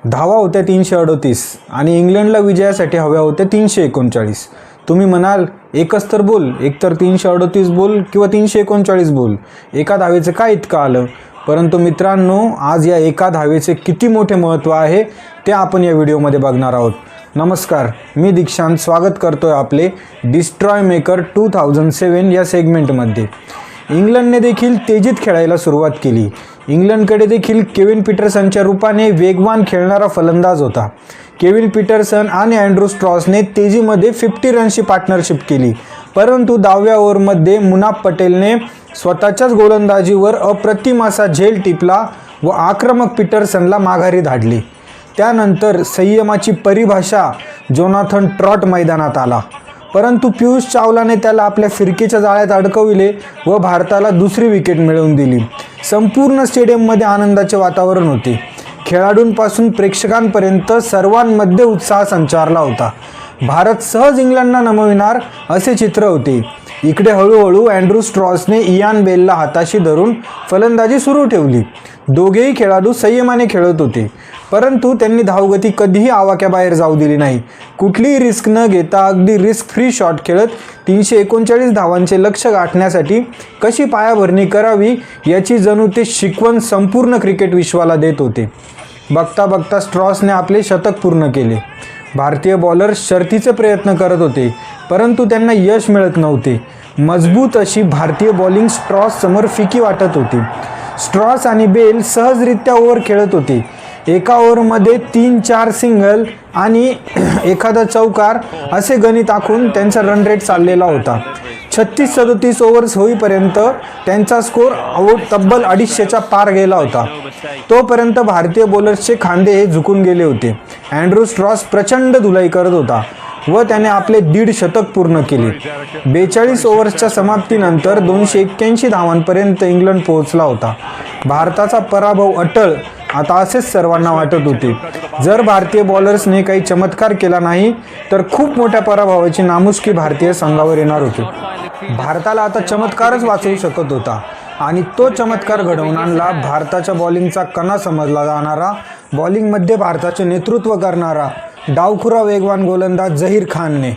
धावा होत्या 338 आणि इंग्लंडला विजयासाठी हव्या होत्या 339. तुम्ही म्हणाल एकच तर बोल, एकतर 338 बोल किंवा 339 बोल, एका धावेचं काय इतकं आलं. परंतु मित्रांनो, आज या एका धावेचे किती मोठे महत्त्व आहे ते आपण या व्हिडिओमध्ये बघणार आहोत. नमस्कार, मी दीक्षांत स्वागत करतोय आपले डिस्ट्रॉय मेकर 2007 या सेगमेंटमध्ये. इंग्लंडने देखील तेजीत खेळायला सुरुवात केली. इंग्लंडकडे देखील केविन पीटरसनच्या रूपाने वेगवान खेळणारा फलंदाज होता. केविन पीटरसन आणि अँड्रू स्ट्रॉसने तेजीमध्ये 50 रन्सची पार्टनरशिप केली. परंतु 10व्या ओव्हरमध्ये मुनाफ पटेलने स्वतःच्याच गोलंदाजीवर अप्रतिम असा झेल टिपला व आक्रमक पीटरसनला माघारी धाडली. त्यानंतर संयमाची परिभाषा जोनाथन ट्रॉट मैदानात आला, परंतु पियुष चावलाने त्याला आपल्या फिरकीच्या जाळ्यात अडकविले व भारताला दुसरी विकेट मिळवून दिली. संपूर्ण स्टेडियममध्ये आनंदाचे वातावरण होते. खेळाडूंपासून प्रेक्षकांपर्यंत सर्वांमध्ये उत्साह संचारला होता. भारत सहज इंग्लंडला नमविणार असे चित्र होते. इकडे हळूहळू अँड्रू स्ट्रॉसने इयान बेलला हाताशी धरून फलंदाजी सुरू ठेवली. दोघेही खेळाडू संयमाने खेळत होते, परंतु त्यांनी धावगती कधीही आवाक्याबाहेर जाऊ दिली नाही. कुठलीही रिस्क न घेता अगदी रिस्क फ्री शॉट खेळत 339 धावांचे लक्ष्य गाठण्यासाठी कशी पायाभरणी करावी याची जणू ते शिकवण संपूर्ण क्रिकेट विश्वाला देत होते. बघता बघता स्ट्रॉसने आपले शतक पूर्ण केले. भारतीय बॉलर शर्तीचे प्रयत्न करत होते, परंतु त्यांना यश मिळत नव्हते. मजबूत अशी भारतीय बॉलिंग स्ट्रॉस समोर फिकी वाटत होती. स्ट्रॉस आणि बेल सहजरित्या ओव्हर खेळत होते. एका ओव्हरमध्ये 3-4 सिंगल आणि एखादा चौकार असे गणित आखून त्यांचा रन रेट चाललेला होता. 36-37 ओव्हर्स होईपर्यंत त्यांचा स्कोर तब्बल 250च्या पार गेला होता. तोपर्यंत भारतीय बॉलर्सचे खांदे हे झुकून गेले होते. अँड्रू स्ट्रॉस प्रचंड धुलाई करत होता व त्याने आपले 1.5 शतक पूर्ण केले. 42 ओव्हर्सच्या समाप्तीनंतर 281 धावांपर्यंत इंग्लंड पोहोचला होता. भारताचा पराभव अटळ आता असेच सर्वांना वाटत होते. जर भारतीय बॉलर्सने काही चमत्कार केला नाही तर खूप मोठ्या पराभवाची नामुष्की भारतीय संघावर येणार होती. भारताला आता चमत्कारच वाचवू शकत होता आणि तो चमत्कार घडवून आणला भारताच्या बॉलिंगचा कणा समजला जाणारा, बॉलिंगमध्ये भारताचे नेतृत्व करणारा डावखुरा वेगवान गोलंदाज झहीर खानने.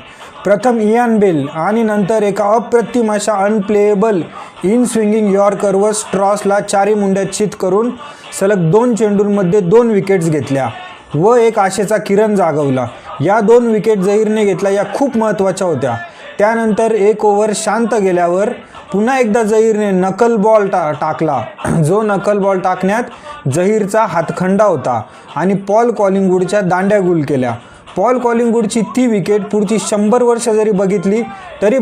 प्रथम इयान बेल आणि नंतर एका अप्रतिम अशा अनप्लेएबल इन स्विंगिंग यॉर्करवर स्ट्रॉसला चारी मुंड्यात चित करून सलग 2 चेंडूंमध्ये 2 विकेट्स घेतल्या व एक आशेचा किरण जागवला. या 2 विकेट झहीरने घेतल्या या खूप महत्त्वाच्या होत्या. त्यानंतर एक ओव्हर शांत गेल्यावर पुन्हा एकदा झहीरने नकल बॉल टाकला. जो नकल बॉल टाकण्यात झहीरचा हातखंडा होता आणि पॉल कॉलिंगवूडच्या दांड्या गुल केल्या. पॉल कॉलिंगवूडची ती विकेट पुढची 100 वर्ष जरी बघितली तरी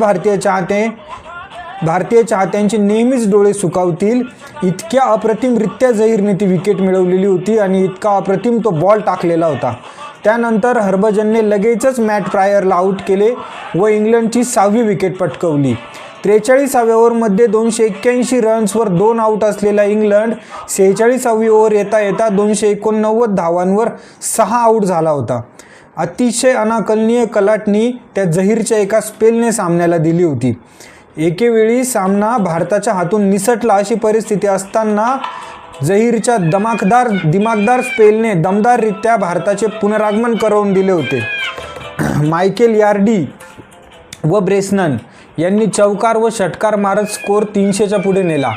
भारतीय चाहत्यांचे नेहमीच डोळे सुकावतील इतक्या अप्रतिमरित्या झहीरने ती विकेट मिळवलेली होती आणि इतका अप्रतिम तो बॉल टाकलेला होता. त्यानंतर हरभजनने लगेचच मॅट प्रायरला आऊट केले व इंग्लंडची 6वी विकेट पटकवली. 43व्या ओव्हरमध्ये 281 रन्सवर 2 आऊट असलेला इंग्लंड 46वी ओव्हर येता येता 289 धावांवर 6 आऊट झाला होता. अतिशय अनाकलनीय कलाटणी त्या झहीरच्या एका स्पेलने सामन्याला दिली होती. एकेवेळी सामना भारताच्या हातून निसटला अशी परिस्थिती असताना झहीरच्या दिमागदार स्पेलने दमदाररित्या भारताचे पुनरागमन करवून दिले होते. मायकेल यार्डी व ब्रेसनन यांनी चौकार व षटकार मारत स्कोर 300च्या पुढे नेला.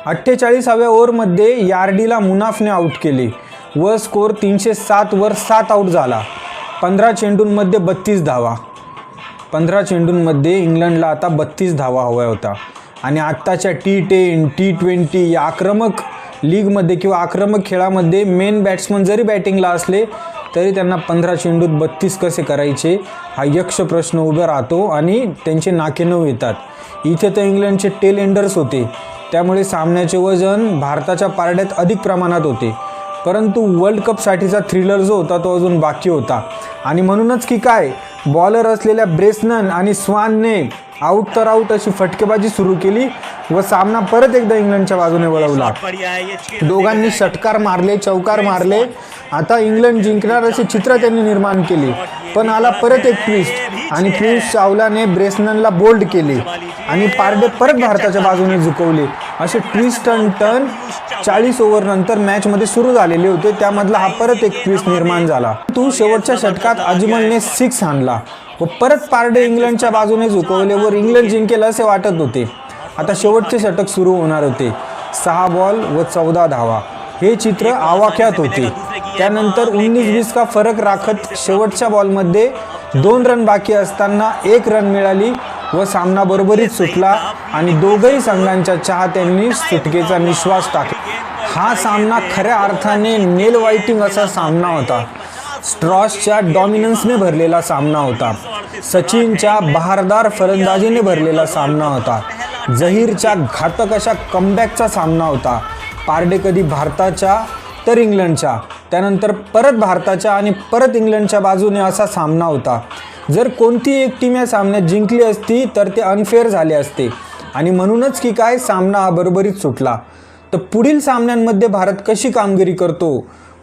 48व्या ओव्हरमध्ये यार्डीला मुनाफने आऊट केले व स्कोर 307 वर 7 आऊट झाला. 15 चेंडूंमध्ये 32 धावा. 15 चेंडूंमध्ये इंग्लंडला आता 32 धावा हव्या होता आणि आत्ताच्या T10, T20 या आक्रमक लीगमध्ये किंवा आक्रमक खेळामध्ये मेन बॅट्समन जरी बॅटिंगला असले तरी त्यांना 15 चेंडूत 32 कसे करायचे हा यक्ष प्रश्न उभा राहतो आणि त्यांचे नाके नऊ येतात. इथे तर इंग्लंडचे टेल एंडर्स होते, त्यामुळे सामन्याचे वजन भारताच्या पारड्यात अधिक प्रमाणात होते. परंतु वर्ल्ड कपसाठीचा थ्रिलर जो होता तो अजून बाकी होता आणि म्हणूनच की काय, बॉलर असलेल्या ब्रेसनन आणि स्वानने आऊट तर आऊट अशी फटकेबाजी सुरू केली व सामना परत एकदा इंग्लंडच्या बाजूने वळवला. दोघांनी षटकार मारले, चौकार मारले. आता इंग्लंड जिंकणार असे चित्र त्यांनी निर्माण केले. पण आला परत एक ट्विस्ट आणि पियुष चावलाने ब्रेसननला बोल्ड केले आणि पारडे परत भारताच्या बाजूने झुकवले असे ट्विस्ट अँड टर्न 40 ओव्हरनंतर मॅचमध्ये सुरू झालेले होते. त्यामधला हा परत एक ट्विस्ट निर्माण झाला. शेवटच्या षटकात अजमलने 6 आणला व परत पारडे इंग्लंडच्या बाजूने झुकवले व इंग्लंड जिंकेल असे वाटत होते. आता शेवटचे षटक सुरू होणार होते. 6 बॉल व 14 धावा हे चित्र आवाक्यात होते. त्यानंतर 19-20 का फरक राखत शेवटच्या बॉलमध्ये 2 रन बाकी असताना 1 रन मिळाली व सामना बरोबरीत सुटला आणि दोघही संघांच्या चाहत्यांनी सुटकेचा निश्वास टाकला. हा सामना खऱ्या अर्थाने नेल वाईटिंग असा सामना होता. स्ट्रॉसच्या डॉमिनन्सने भरलेला सामना होता. सचिनच्या बहारदार फलंदाजीने भरलेला सामना होता. जहीरच्या घातक अशा कमबॅकचा सामना होता. पारडे कधी भारताच्या तर इंग्लंडच्या, त्यानंतर परत भारताच्या आणि परत इंग्लंडच्या बाजूने असा सामना होता. जर कोणती एक टीम या सामन्यात जिंकली असती तर ते अनफेअर झाले असते आणि म्हणूनच की काय सामना हा बरोबरीत सुटला. तर पुढील सामन्यांमध्ये भारत कशी कामगिरी करतो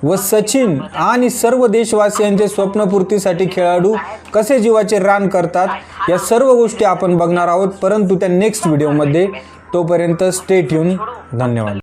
व सचिन आणि सर्व देशवासियांचे स्वप्नपूर्तीसाठी खेळाडू कसे जीवाचे रान करतात या सर्व गोष्टी आपण बघणार आहोत, परंतु त्या नेक्स्ट व्हिडिओमध्ये. तोपर्यंत स्टे ट्यून. धन्यवाद.